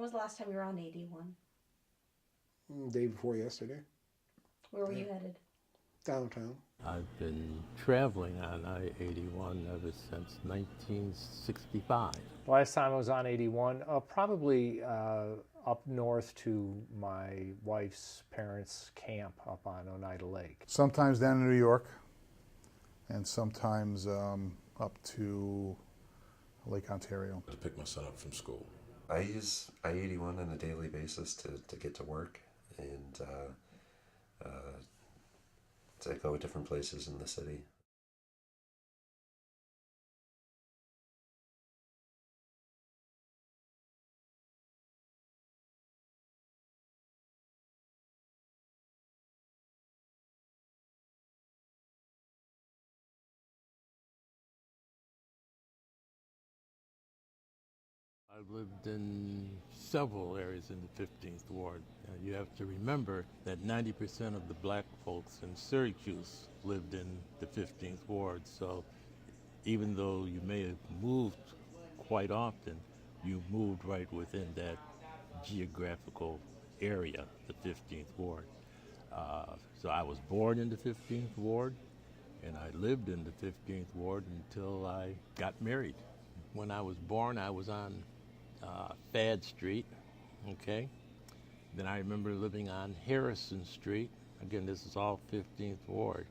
was the last time you were on 81? Day before yesterday. Where were you headed? Downtown. I've been traveling on I-81 ever since 1965. Last time I was on 81, probably up north to my wife's parents' camp up on Oneida Lake. Sometimes down in New York, and sometimes up to Lake Ontario. To pick my son up from school. I use I-81 on a daily basis to get to work and to go different places in the city. I've lived in several areas in the 15th Ward. You have to remember that 90% of the black folks in Syracuse lived in the 15th Ward. So even though you may have moved quite often, you moved right within that geographical area, the 15th Ward. So I was born in the 15th Ward, and I lived in the 15th Ward until I got married. When I was born, I was on Fad Street, okay? Then I remember living on Harrison Street. Again, this is all 15th Ward.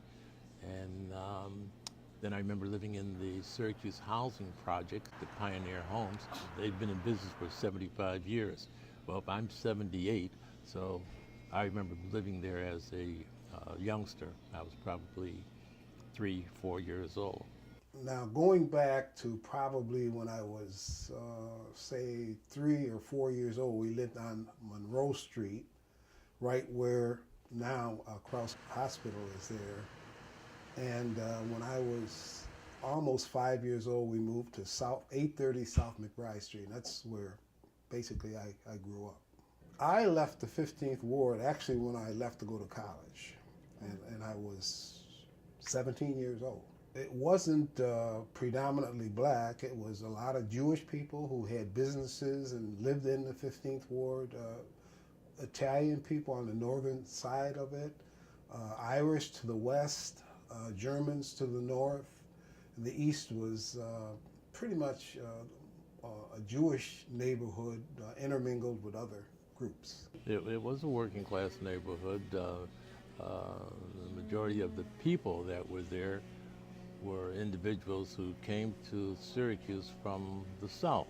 And then I remember living in the Syracuse Housing Project, the Pioneer Homes. They've been in business for 75 years. Well, I'm 78, so I remember living there as a youngster. I was probably 3, 4 years old. Now, going back to probably when I was, say, 3 or 4 years old, we lived on Monroe Street, right where now Crouse Hospital is there. And when I was almost 5 years old, we moved to 830 South McBride Street. And that's where basically I grew up. I left the 15th Ward actually when I left to go to college, and I was 17 years old. It wasn't predominantly black. It was a lot of Jewish people who had businesses and lived in the 15th Ward, Italian people on the northern side of it, Irish to the west, Germans to the north. And the east was pretty much a Jewish neighborhood intermingled with other groups. It was a working class neighborhood. The majority of the people that were there were individuals who came to Syracuse from the South.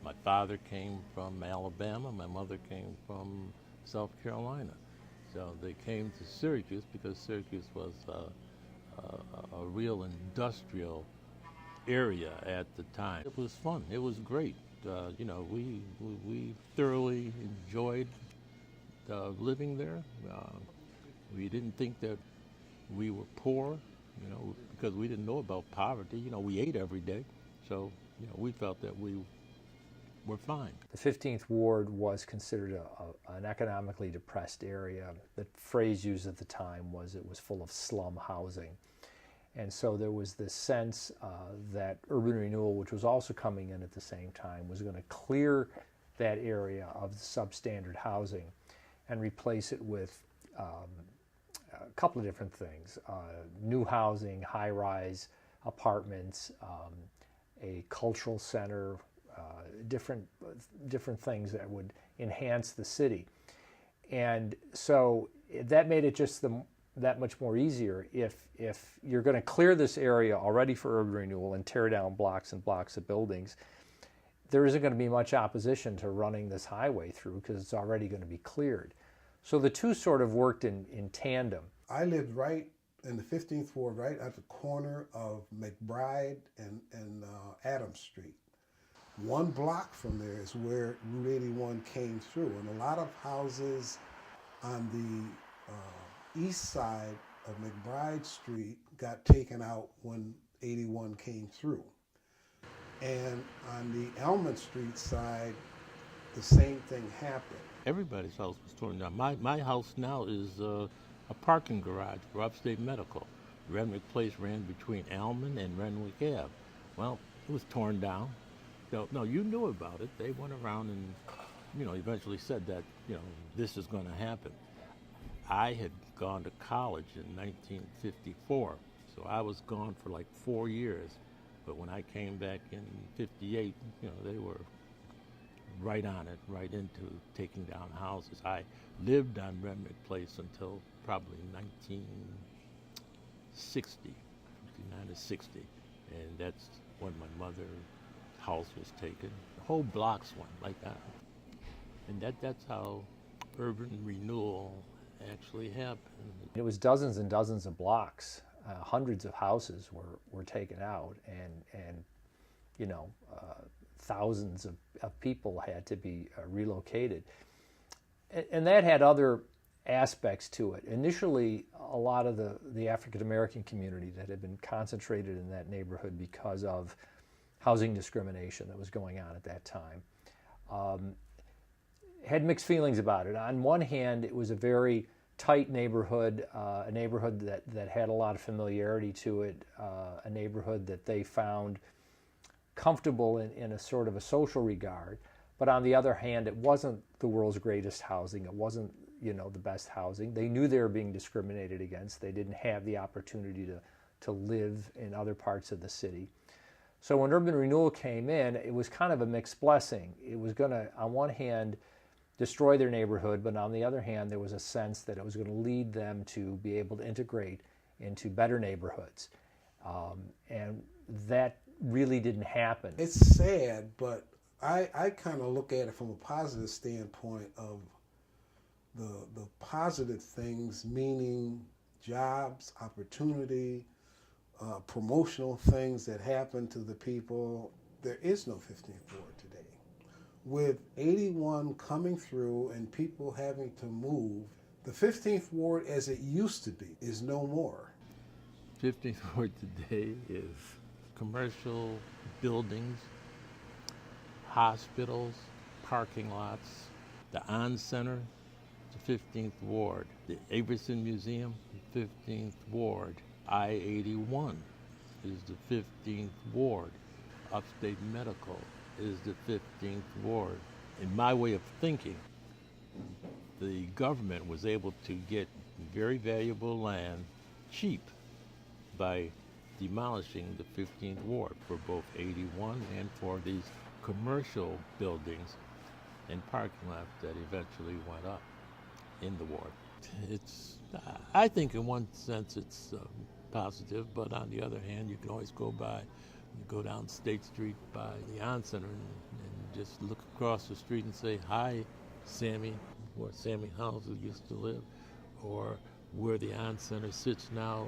My father came from Alabama, my mother came from South Carolina. So they came to Syracuse because Syracuse was a real industrial area at the time. It was fun, it was great. You know, we thoroughly enjoyed living there. We didn't think that we were poor, you know, because we didn't know about poverty. You know, we ate every day, so, you know, we felt that we were fine. The 15th Ward was considered an economically depressed area. The phrase used at the time was it was full of slum housing. And so there was this sense that urban renewal, which was also coming in at the same time, was going to clear that area of substandard housing and replace it with a couple of different things. New housing, high-rise apartments, a cultural center, different things that would enhance the city. And so that made it just that much more easier. If you're going to clear this area already for urban renewal and tear down blocks and blocks of buildings, there isn't going to be much opposition to running this highway through because it's already going to be cleared. So the two sort of worked in tandem. I lived right in the 15th Ward, right at the corner of McBride and Adams Street. 1 block from there is where Route 81 came through, and a lot of houses on the east side of McBride Street got taken out when 81 came through. And on the Elmont Street side, the same thing happened. Everybody's house was torn down. My house now is a parking garage for Upstate Medical. Renwick Place ran between Elmont and Renwick Ave. Well, it was torn down. No, you knew about it. They went around and, eventually said that, this is going to happen. I had gone to college in 1954, so I was gone for like 4 years. But when I came back in 58, they were right on it, right into taking down houses. I lived on Renwick Place until probably 1960, 59 to 60. And that's when my mother's house was taken. The whole blocks went like that. And that's how urban renewal actually happened. It was dozens and dozens of blocks. Hundreds of houses were taken out, and thousands of people had to be relocated. And that had other aspects to it. Initially, a lot of the African American community that had been concentrated in that neighborhood because of housing discrimination that was going on at that time had mixed feelings about it. On one hand, it was a very tight neighborhood, a neighborhood that had a lot of familiarity to it, a neighborhood that they found comfortable in a sort of a social regard. But on the other hand, it wasn't the world's greatest housing. It wasn't, the best housing. They knew they were being discriminated against. They didn't have the opportunity to live in other parts of the city. So when urban renewal came in, it was kind of a mixed blessing. It was going to, on one hand, destroy their neighborhood, but on the other hand, there was a sense that it was going to lead them to be able to integrate into better neighborhoods. And that really didn't happen. It's sad, but I kind of look at it from a positive standpoint of the positive things, meaning jobs, opportunity, promotional things that happen to the people. There is no 15th Ward today. With 81 coming through and people having to move, the 15th Ward as it used to be is no more. 15th Ward today is commercial buildings, hospitals, parking lots, the On Center, the 15th Ward, the Averson Museum, the 15th Ward, I-81 is the 15th Ward, Upstate Medical is the 15th Ward. In my way of thinking, the government was able to get very valuable land cheap by demolishing the 15th Ward for both 81 and for these commercial buildings and parking lots that eventually went up in the ward. I think in one sense it's positive, but on the other hand, you can always go down State Street by the On Center and just look across the street and say, hi, Sammy, where Sammy Houser used to live, or where the On Center sits now,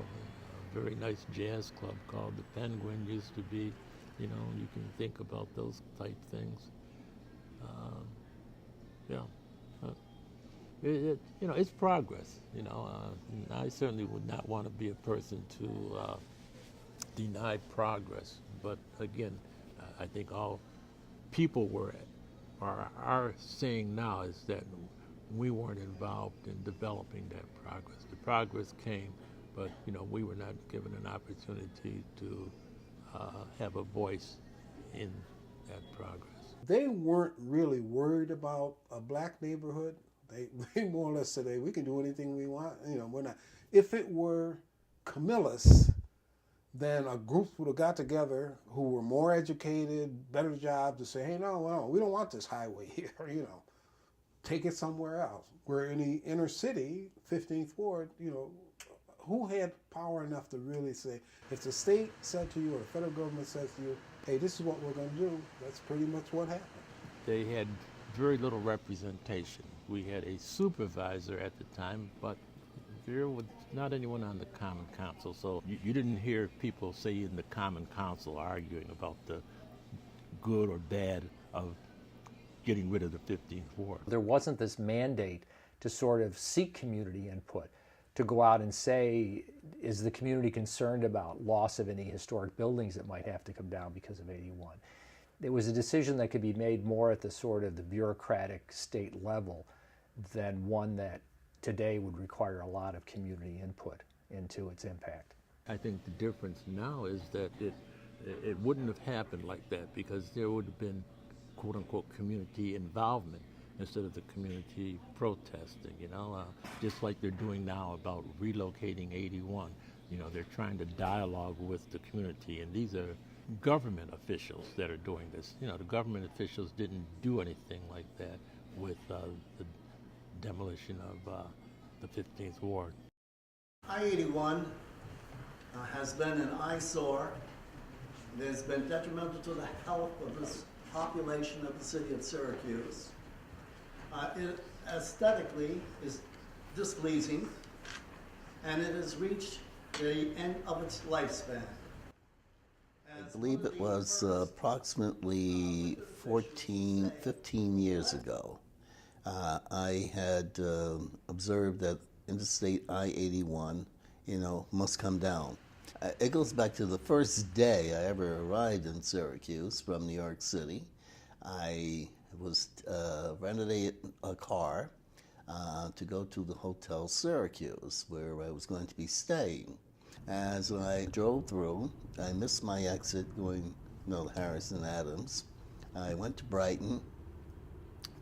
a very nice jazz club called the Penguin used to be. You can think about those type things. It's progress. I certainly would not want to be a person to deny progress. But again, I think all people are saying now is that we weren't involved in developing that progress. The progress came, but we were not given an opportunity to have a voice in that progress. They weren't really worried about a black neighborhood. They more or less said, hey, we can do anything we want. We're not. If it were Camillus, then a group would have got together who were more educated, better jobs to say, hey, no, we don't want this highway here, take it somewhere else. Where in the inner city, 15th Ward, who had power enough to really say, if the state said to you or the federal government says to you, hey, this is what we're going to do, that's pretty much what happened. They had very little representation. We had a supervisor at the time, but there was not anyone on the Common Council, so you didn't hear people say in the Common Council arguing about the good or bad of getting rid of the 15th Ward. There wasn't this mandate to sort of seek community input, to go out and say, is the community concerned about loss of any historic buildings that might have to come down because of 81? It was a decision that could be made more at the sort of the bureaucratic state level than one that today would require a lot of community input into its impact. I think the difference now is that it it wouldn't have happened like that because there would have been quote-unquote community involvement instead of the community protesting, just like they're doing now about relocating 81. They're trying to dialogue with the community, and these are government officials that are doing this. The government officials didn't do anything like that with the demolition of the 15th Ward. I-81 has been an eyesore. It has been detrimental to the health of this population of the city of Syracuse. It aesthetically is displeasing, and it has reached the end of its lifespan. I believe it was approximately 15 years ago. I had observed that Interstate I-81, must come down. It goes back to the first day I ever arrived in Syracuse from New York City. I was rented a car to go to the Hotel Syracuse, where I was going to be staying. As I drove through, I missed my exit going Harrison Adams. I went to Brighton,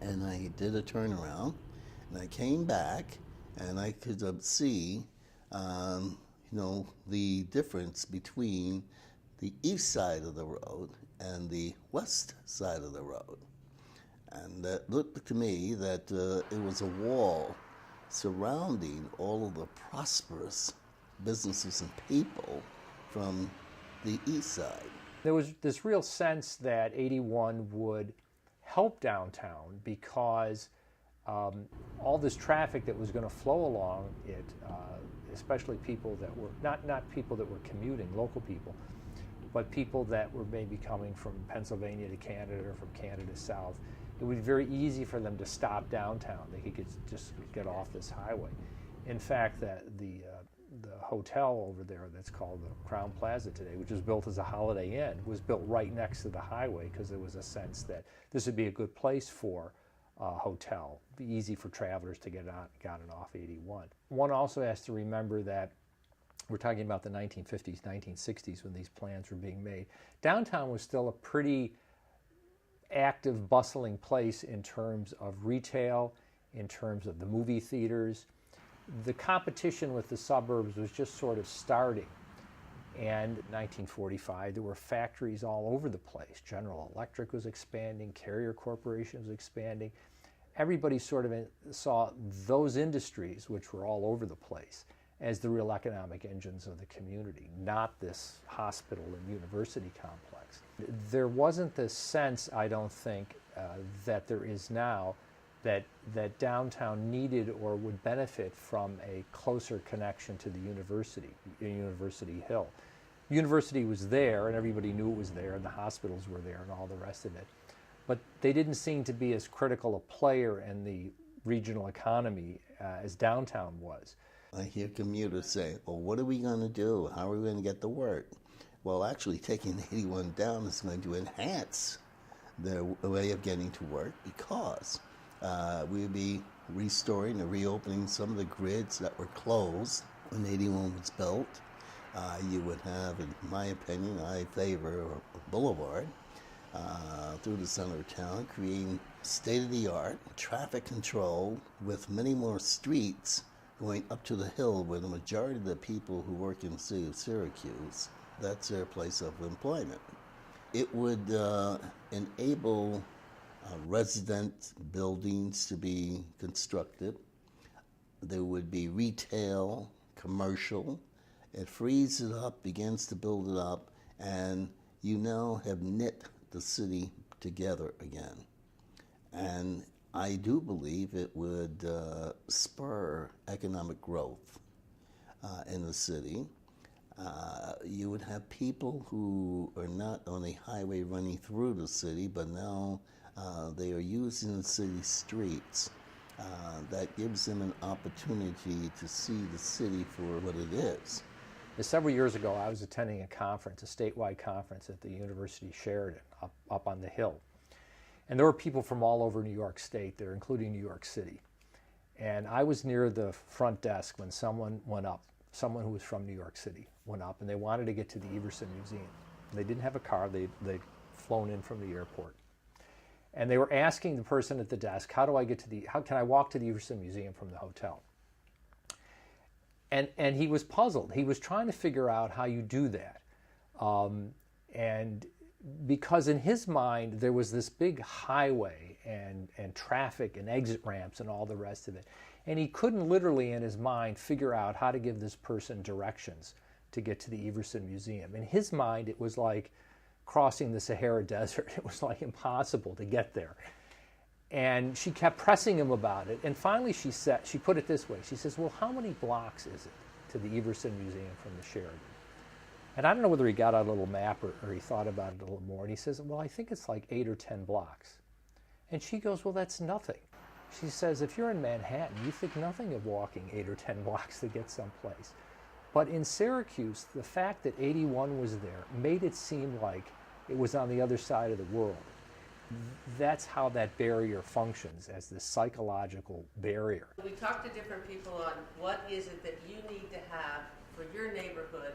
and I did a turnaround, and I came back, and I could see, the difference between the east side of the road and the west side of the road. And it looked to me that it was a wall surrounding all of the prosperous businesses and people from the east side. There was this real sense that 81 would help downtown because all this traffic that was going to flow along it, especially people that were, not people that were commuting, local people, but people that were maybe coming from Pennsylvania to Canada or from Canada south, it would be very easy for them to stop downtown. They could just get off this highway. In fact, the hotel over there that's called the Crown Plaza today, which was built as a Holiday Inn, was built right next to the highway because there was a sense that this would be a good place for a hotel. It'd be easy for travelers to get on and off 81. One also has to remember that we're talking about the 1950s, 1960s when these plans were being made. Downtown was still a pretty active, bustling place in terms of retail, in terms of the movie theaters. The competition with the suburbs was just sort of starting. And in 1945, there were factories all over the place. General Electric was expanding, Carrier Corporation was expanding. Everybody sort of saw those industries, which were all over the place, as the real economic engines of the community, not this hospital and university complex. There wasn't this sense, I don't think, that there is now that downtown needed or would benefit from a closer connection to the university, University Hill. University was there, and everybody knew it was there, and the hospitals were there, and all the rest of it. But they didn't seem to be as critical a player in the regional economy as downtown was. I hear commuters say, well, what are we going to do? How are we going to get to work? Well, actually, taking 81 down is going to enhance their way of getting to work because we'll be restoring and reopening some of the grids that were closed when 81 was built. You would have, in my opinion, I favor a boulevard through the center of town, creating state-of-the-art traffic control with many more streets going up to the hill where the majority of the people who work in the city of Syracuse, that's their place of employment. It would enable resident buildings to be constructed. There would be retail, commercial. It frees it up, begins to build it up, and you now have knit the city together again. And I do believe it would spur economic growth in the city. You would have people who are not on a highway running through the city, but now they are using the city streets. That gives them an opportunity to see the city for what it is. Several years ago, I was attending a conference, a statewide conference at the University of Sheridan, up on the hill. And there were people from all over New York State there, including New York City. And I was near the front desk when someone went up, someone who was from New York City went up, and they wanted to get to the Everson Museum. They didn't have a car. They'd flown in from the airport. And they were asking the person at the desk, how can I walk to the Everson Museum from the hotel? And he was puzzled. He was trying to figure out how you do that. And because in his mind, there was this big highway and traffic and exit ramps and all the rest of it. And he couldn't literally in his mind figure out how to give this person directions to get to the Everson Museum. In his mind, it was like crossing the Sahara Desert. It was like impossible to get there. And she kept pressing him about it. And finally she put it this way. She says, well, how many blocks is it to the Everson Museum from the Sheridan? And I don't know whether he got out a little map or he thought about it a little more. And he says, well, I think it's like 8 or 10 blocks. And she goes, well, that's nothing. She says, if you're in Manhattan, you think nothing of walking 8 or 10 blocks to get someplace. But in Syracuse, the fact that 81 was there made it seem like it was on the other side of the world. That's how that barrier functions, as this psychological barrier. We talked to different people on what is it that you need to have for your neighborhood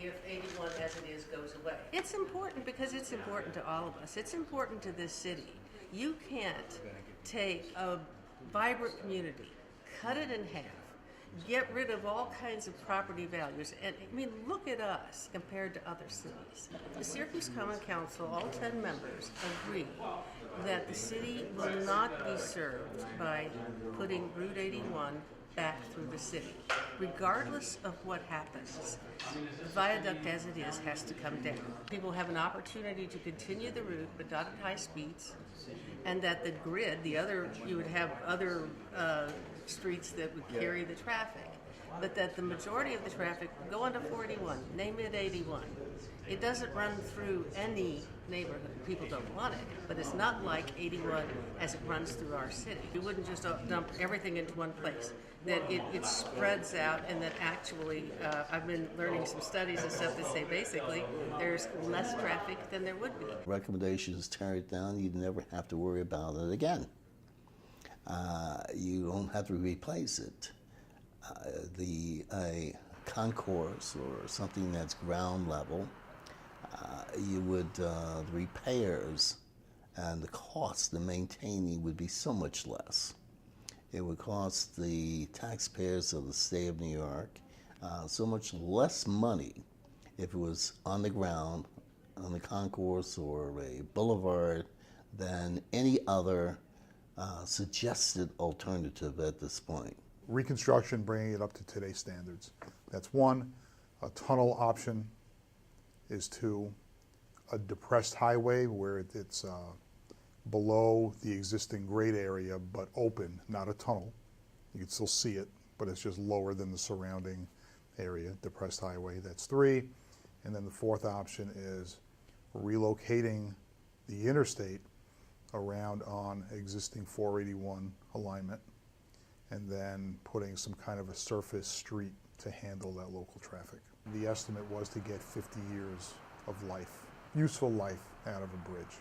if 81 as it is goes away. It's important because it's important to all of us. It's important to this city. You can't take a vibrant community, cut it in half, get rid of all kinds of property values. And I mean, look at us compared to other cities. The Syracuse Common Council, all 10 members, agree that the city will not be served by putting Route 81 back through the city. Regardless of what happens, the viaduct as it is has to come down. People have an opportunity to continue the route, but not at high speeds, and that the grid, you would have other streets that would carry the traffic, but that the majority of the traffic would go onto 41, name it 81. It doesn't run through any neighborhood. People don't want it, but it's not like 81 as it runs through our city. We wouldn't just dump everything into one place. That it spreads out, and that actually, I've been learning some studies and stuff that say basically there's less traffic than there would be. Recommendations tear it down, you'd never have to worry about it again. You don't have to replace it. A concourse or something that's ground level, you would, the repairs and the cost of maintaining would be so much less. It would cost the taxpayers of the state of New York so much less money if it was on the ground, on the concourse or a boulevard, than any other suggested alternative at this point. Reconstruction, bringing it up to today's standards. That's one. A tunnel option is two. A depressed highway where it's below the existing grade area but open, not a tunnel. You can still see it, but it's just lower than the surrounding area, depressed highway. That's three. And then the fourth option is relocating the interstate around on existing 481 alignment and then putting some kind of a surface street to handle that local traffic. The estimate was to get 50 years of life, useful life, out of a bridge.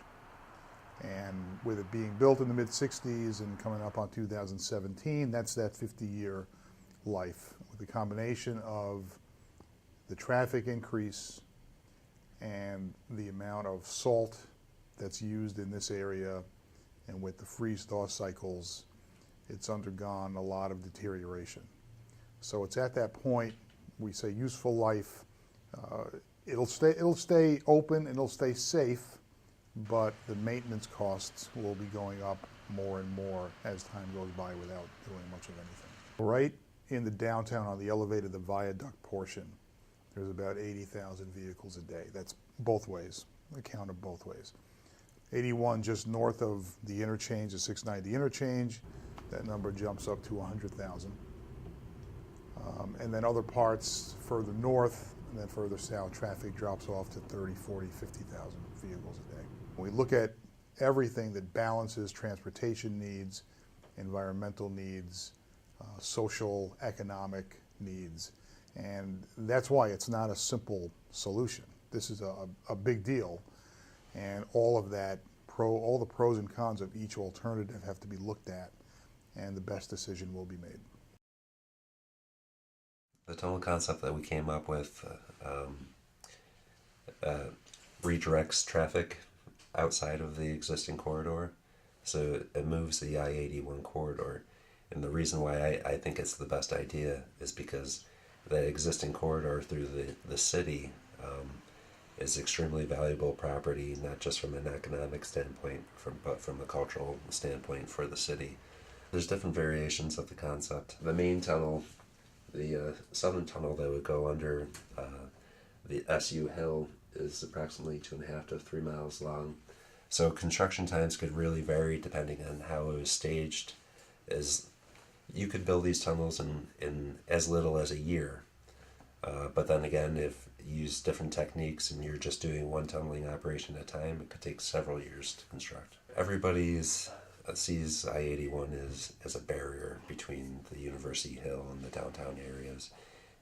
And with it being built in the mid-60s and coming up on 2017, that's that 50-year life. With the combination of the traffic increase and the amount of salt that's used in this area, and with the freeze-thaw cycles, it's undergone a lot of deterioration. So it's at that point, we say useful life. It'll stay open and it'll stay safe, but the maintenance costs will be going up more and more as time goes by without doing much of anything. Right in the downtown on the elevated, the viaduct portion, there's about 80,000 vehicles a day. That's both ways, the count of both ways. 81 just north of the interchange, the 690 interchange, that number jumps up to 100,000. And then other parts further north and then further south, traffic drops off to 30, 40, 50,000 vehicles a day. When we look at everything that balances transportation needs, environmental needs, social, economic needs, and that's why it's not a simple solution. This is a big deal, and all of that, all the pros and cons of each alternative have to be looked at, and the best decision will be made. The total concept that we came up with redirects traffic outside of the existing corridor. So it moves the I-81 corridor. And the reason why I think it's the best idea is because the existing corridor through the city is extremely valuable property, not just from an economic standpoint, but from a cultural standpoint for the city. There's different variations of the concept. The main tunnel, the southern tunnel that would go under the SU Hill, is approximately 2.5 to 3 miles long. So construction times could really vary depending on how it was staged. You could build these tunnels in as little as a year. But then again, if you use different techniques and you're just doing one tunneling operation at a time, it could take several years to construct. Everybody sees I-81 as a barrier between the University Hill and the downtown areas.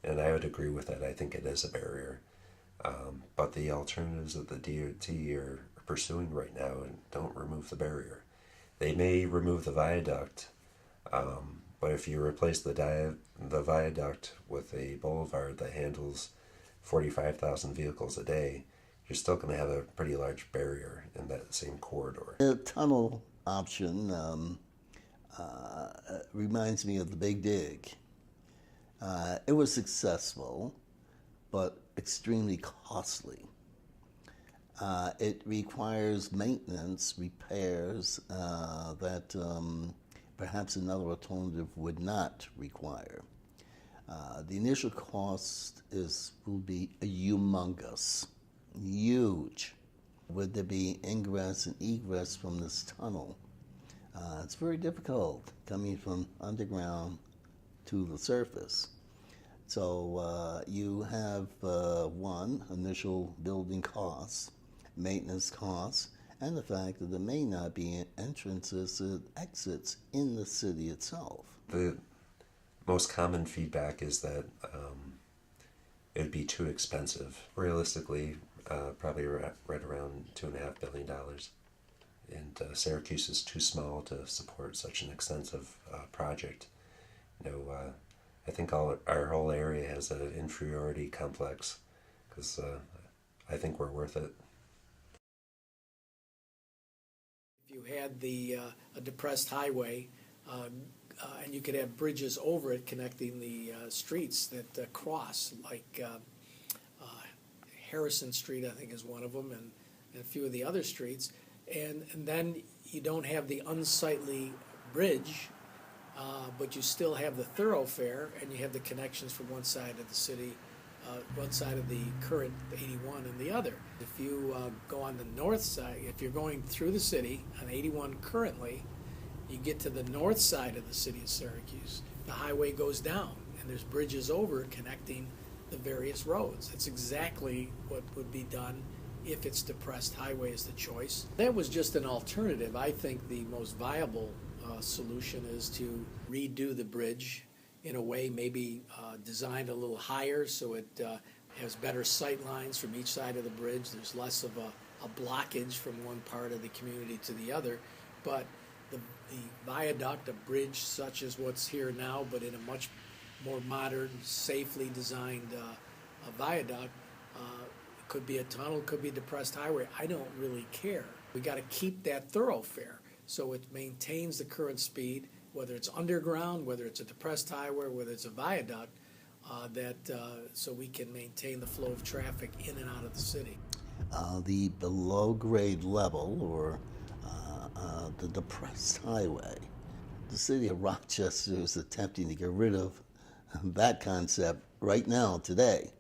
And I would agree with that. I think it is a barrier. But the alternatives that the DOT are pursuing right now don't remove the barrier. They may remove the viaduct, but if you replace the viaduct with a boulevard that handles 45,000 vehicles a day, you're still going to have a pretty large barrier in that same corridor. The tunnel option reminds me of the Big Dig. It was successful, but extremely costly. It requires maintenance, repairs that perhaps another alternative would not require. The initial cost will be humongous, huge. Would there be ingress and egress from this tunnel? It's very difficult coming from underground to the surface. So you have initial building costs, maintenance costs, and the fact that there may not be entrances and exits in the city itself. The most common feedback is that it would be too expensive. Realistically, probably right around $2.5 billion. And Syracuse is too small to support such an extensive project. I think our whole area has an inferiority complex because I think we're worth it. If you had a depressed highway and you could have bridges over it connecting the streets that cross, like Harrison Street, I think is one of them, and a few of the other streets, and then you don't have the unsightly bridge, but you still have the thoroughfare, and you have the connections from one side of the city, one side of the current 81 and the other. If you go on the north side, if you're going through the city on 81 currently, you get to the north side of the city of Syracuse, the highway goes down, and there's bridges over connecting the various roads. That's exactly what would be done if it's depressed highway is the choice. That was just an alternative. I think the most viable solution is to redo the bridge in a way maybe designed a little higher so it has better sight lines from each side of the bridge. There's less of a blockage from one part of the community to the other. But the viaduct, a bridge such as what's here now, but in a much more modern, safely designed viaduct, could be a tunnel, could be a depressed highway. I don't really care. We got to keep that thoroughfare so it maintains the current speed, whether it's underground, whether it's a depressed highway, whether it's a viaduct, so we can maintain the flow of traffic in and out of the city. The below grade level, or the depressed highway, the city of Rochester is attempting to get rid of that concept right now, today,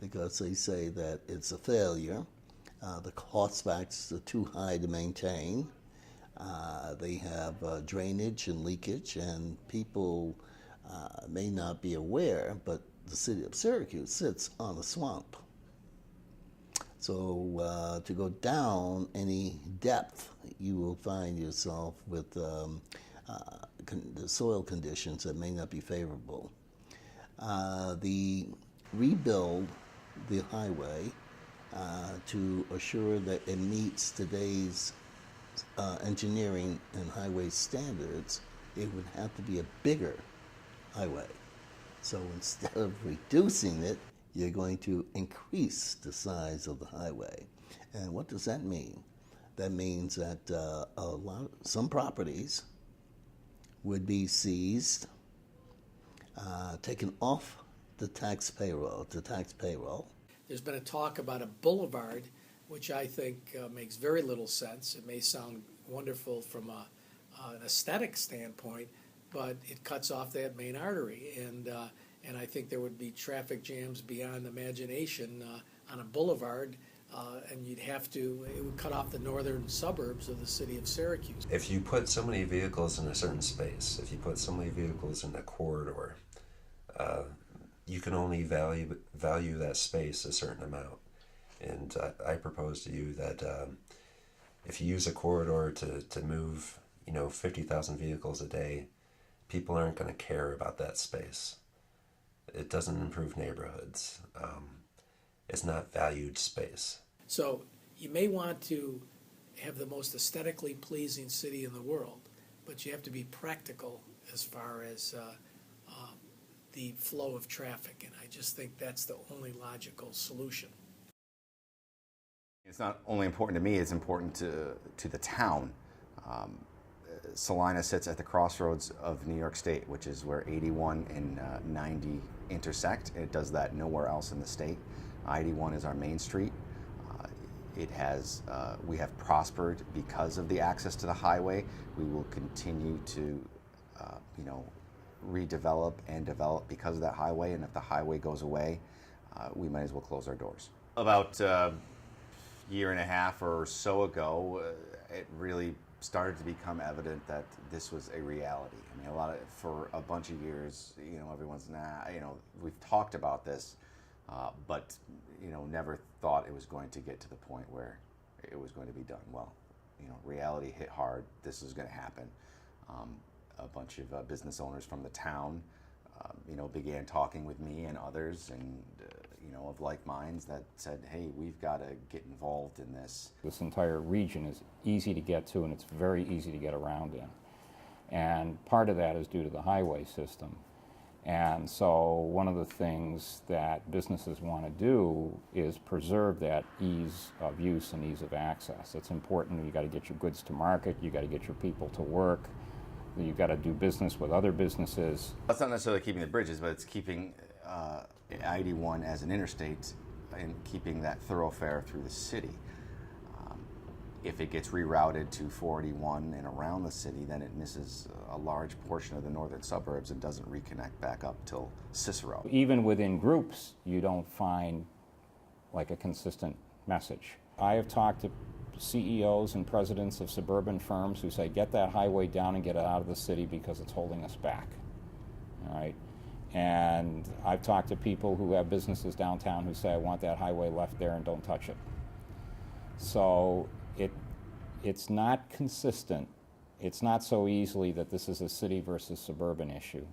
because they say that it's a failure. The cost factors are too high to maintain. They have drainage and leakage, and people may not be aware, but the city of Syracuse sits on a swamp. So to go down any depth, you will find yourself with the soil conditions that may not be favorable. The rebuild the highway to assure that it meets today's engineering and highway standards, it would have to be a bigger highway. So instead of reducing it, you're going to increase the size of the highway. And what does that mean? That means that some properties would be seized, taken off the tax payroll. There's been a talk about a boulevard, which I think makes very little sense. It may sound wonderful from an aesthetic standpoint, but it cuts off that main artery, and I think there would be traffic jams beyond imagination on a boulevard, and it would cut off the northern suburbs of the city of Syracuse. If you put so many vehicles in a certain space, if you put so many vehicles in a corridor, you can only value that space a certain amount. And I propose to you that if you use a corridor to move, 50,000 vehicles a day, people aren't going to care about that space. It doesn't improve neighborhoods. It's not valued space. So you may want to have the most aesthetically pleasing city in the world, but you have to be practical as far as the flow of traffic, and I just think that's the only logical solution. It's not only important to me, it's important to the town. Salina sits at the crossroads of New York State, which is where 81 and 90 intersect. It does that nowhere else in the state. I-81 is our main street. We have prospered because of the access to the highway. We will continue to, redevelop and develop because of that highway. And if the highway goes away, we might as well close our doors. About a year and a half or so ago, it really started to become evident that this was a reality. I mean, for a bunch of years, everyone's we've talked about this, but never thought it was going to get to the point where it was going to be done. Well, reality hit hard. This is going to happen. A bunch of business owners from the town, began talking with me and others, and of like minds that said, "Hey, we've got to get involved in this." This entire region is easy to get to, and it's very easy to get around in. And part of that is due to the highway system. And so one of the things that businesses want to do is preserve that ease of use and ease of access. It's important. You got to get your goods to market. You got to get your people to work. You've got to do business with other businesses. It's not necessarily keeping the bridges, but it's keeping I-81 as an interstate and keeping that thoroughfare through the city. If it gets rerouted to 481 and around the city, then it misses a large portion of the northern suburbs and doesn't reconnect back up till Cicero. Even within groups, you don't find like a consistent message. I have talked to CEOs and presidents of suburban firms who say, get that highway down and get it out of the city because it's holding us back. All right? And I've talked to people who have businesses downtown who say, I want that highway left there and don't touch it. So it's not consistent. It's not so easily that this is a city versus suburban issue.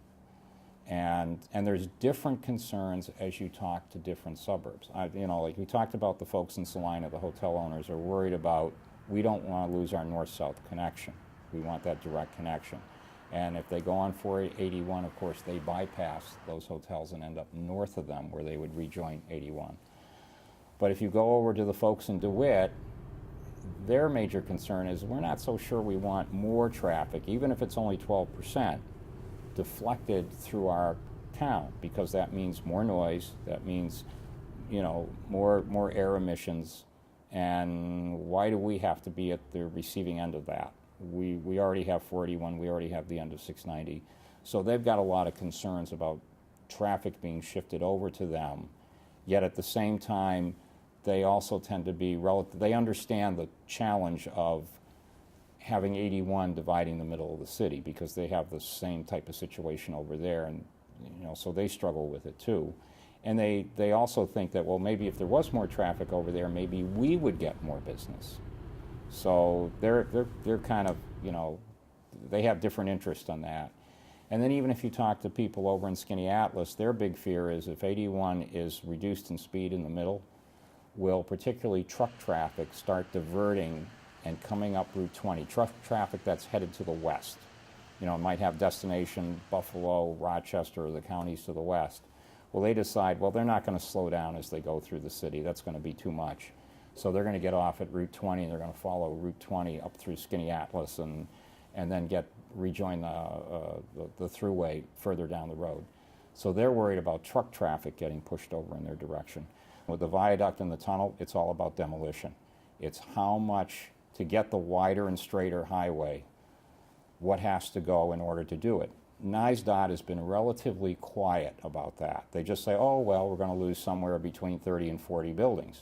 And there's different concerns as you talk to different suburbs. Like we talked about the folks in Salina, the hotel owners are worried about, we don't want to lose our north-south connection. We want that direct connection. And if they go on 481, of course, they bypass those hotels and end up north of them where they would rejoin 81. But if you go over to the folks in DeWitt, their major concern is we're not so sure we want more traffic, even if it's only 12%, deflected through our town, because that means more noise, that means, more air emissions, and why do we have to be at the receiving end of that? We already have 481, we already have the end of 690, so they've got a lot of concerns about traffic being shifted over to them, yet at the same time, they also tend to be they understand the challenge of having 81 dividing the middle of the city, because they have the same type of situation over there, and so they struggle with it too. And they also think that, well, maybe if there was more traffic over there, maybe we would get more business. So they're kind of, they have different interests on that. And then even if you talk to people over in Skinny Atlas, their big fear is if 81 is reduced in speed in the middle, will particularly truck traffic start diverting and coming up Route 20, truck traffic that's headed to the west. It might have destination Buffalo, Rochester, or the counties to the west. Well, they decide, well, they're not going to slow down as they go through the city. That's going to be too much. So they're going to get off at Route 20, and they're going to follow Route 20 up through Skinny-Atlas and then rejoin the thruway further down the road. So they're worried about truck traffic getting pushed over in their direction. With the viaduct and the tunnel, it's all about demolition. It's how much, to get the wider and straighter highway, what has to go in order to do it. NYSDOT has been relatively quiet about that. They just say, oh, well, we're going to lose somewhere between 30 and 40 buildings.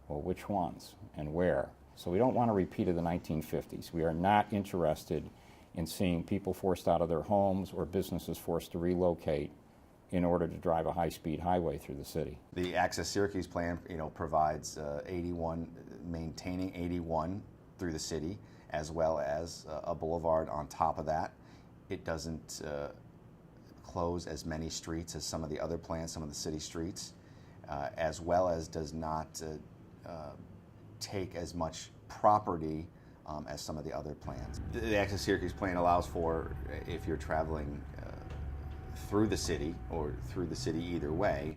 Well, which ones and where? So we don't want to repeat of the 1950s. We are not interested in seeing people forced out of their homes or businesses forced to relocate in order to drive a high-speed highway through the city. The Access Syracuse plan, provides 81, maintaining 81 through the city, as well as a boulevard on top of that. It doesn't close as many streets as some of the other plans, some of the city streets, as well as does not take as much property as some of the other plans. The Access Syracuse plan allows for, if you're traveling through the city or through the city either way,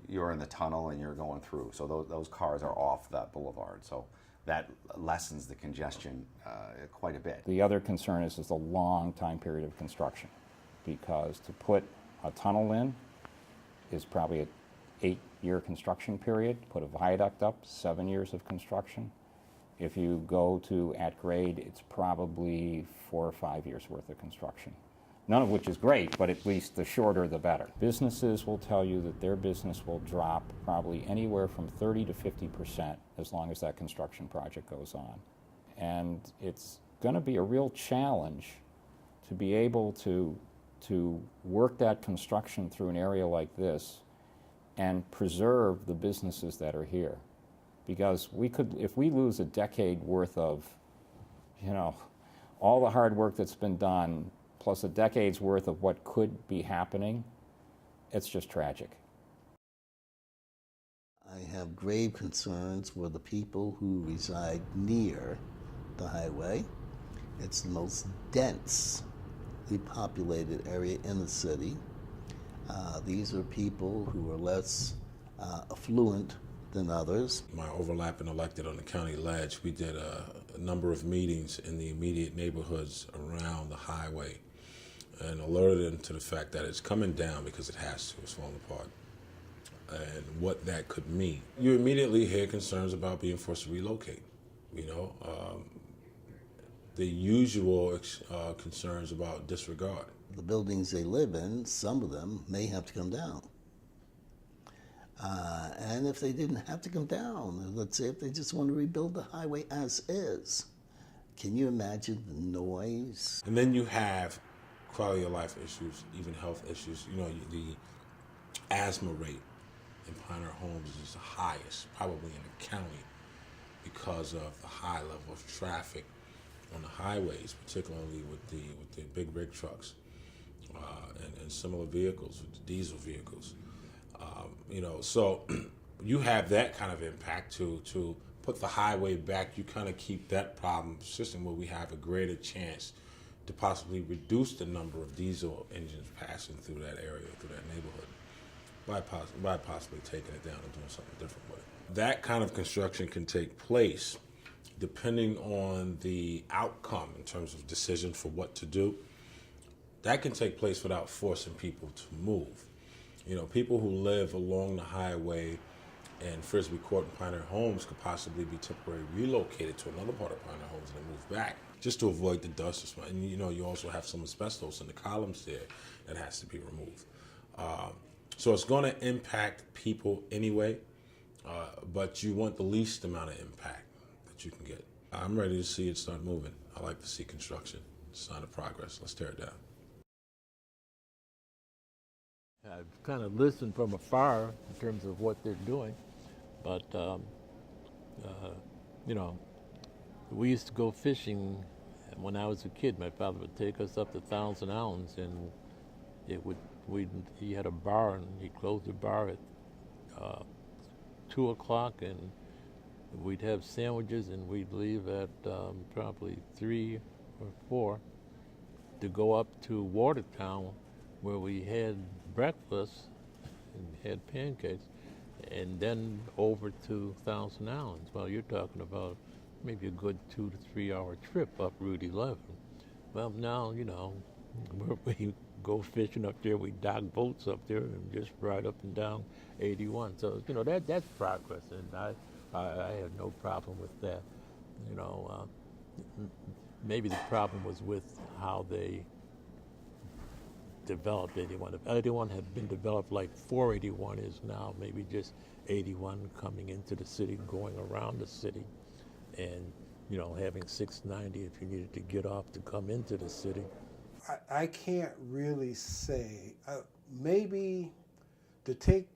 you're in the tunnel and you're going through. So those cars are off that boulevard. So that lessens the congestion quite a bit. The other concern is the long time period of construction, because to put a tunnel in is probably an 8-year construction period. Put a viaduct up, 7 years of construction. If you go to at grade, it's probably 4 or 5 years worth of construction. None of which is great, but at least the shorter the better. Businesses will tell you that their business will drop probably anywhere from 30 to 50% as long as that construction project goes on. And it's going to be a real challenge to be able to work that construction through an area like this and preserve the businesses that are here. Because if we lose a decade worth of, all the hard work that's been done, plus a decade's worth of what could be happening, it's just tragic. I have grave concerns for the people who reside near the highway. It's the most densely populated area in the city. These are people who are less affluent than others. My overlapping elected on the county ledge, we did a number of meetings in the immediate neighborhoods around the highway and alerted them to the fact that it's coming down because it has to, it's falling apart, and what that could mean. You immediately hear concerns about being forced to relocate, the usual concerns about disregard. The buildings they live in, some of them may have to come down. And if they didn't have to come down, let's say if they just want to rebuild the highway as is, can you imagine the noise? And then you have quality of life issues, even health issues. The asthma rate in Pioneer Homes is the highest probably in the county because of the high level of traffic on the highways, particularly with the big rig trucks and similar vehicles, with the diesel vehicles. So you have that kind of impact to put the highway back. You kind of keep that problem persistent, where we have a greater chance to possibly reduce the number of diesel engines passing through that area, through that neighborhood, by possibly taking it down and doing something different with it. That kind of construction can take place depending on the outcome in terms of decision for what to do. That can take place without forcing people to move. People who live along the highway and Frisbee Court and Pioneer Homes could possibly be temporarily relocated to another part of Pioneer Homes and then move back, just to avoid the dust or smell. And you also have some asbestos in the columns there that has to be removed. So it's going to impact people anyway, but you want the least amount of impact that you can get. I'm ready to see it start moving. I like to see construction. Sign of progress. Let's tear it down. I've kind of listened from afar in terms of what they're doing, but we used to go fishing when I was a kid. My father would take us up to Thousand Islands, and he had a bar, and he closed the bar at 2 o'clock, and we'd have sandwiches, and we'd leave at probably 3 or 4 to go up to Watertown, where we had breakfast and had pancakes, and then over to Thousand Islands. Well, you're talking about maybe a good 2 to 3 hour trip up Route 11. Well, now, you know, we go fishing up there, we dock boats up there and just ride up and down 81. So, you know, that's progress, and I have no problem with that. You know, maybe the problem was with how they developed 81. If 81 had been developed like 481 is now, maybe just 81 coming into the city, going around the city, and, you know, having 690 if you needed to get off to come into the city. I can't really say. Maybe to take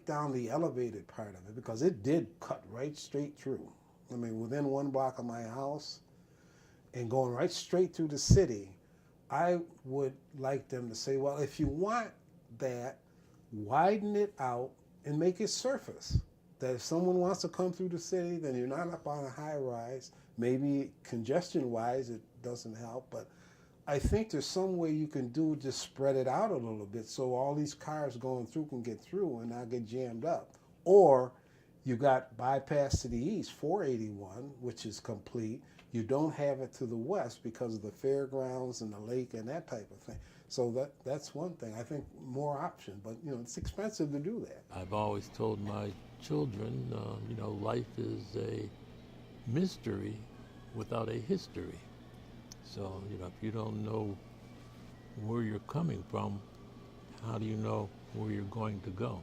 down the elevated part of it, because it did cut right straight through. I mean, within 1 block of my house and going right straight through the city, I would like them to say, well, if you want that, widen it out and make it surface. That if someone wants to come through the city, then you're not up on a high rise. Maybe congestion-wise it doesn't help, but I think there's some way you can do, just spread it out a little bit so all these cars going through can get through and not get jammed up. Or you got bypass to the east, 481, which is complete. You don't have it to the west because of the fairgrounds and the lake and that type of thing. So that's one thing. I think more option, but you know, it's expensive to do that. I've always told my children, you know, life is a mystery without a history. So, you know, if you don't know where you're coming from, how do you know where you're going to go?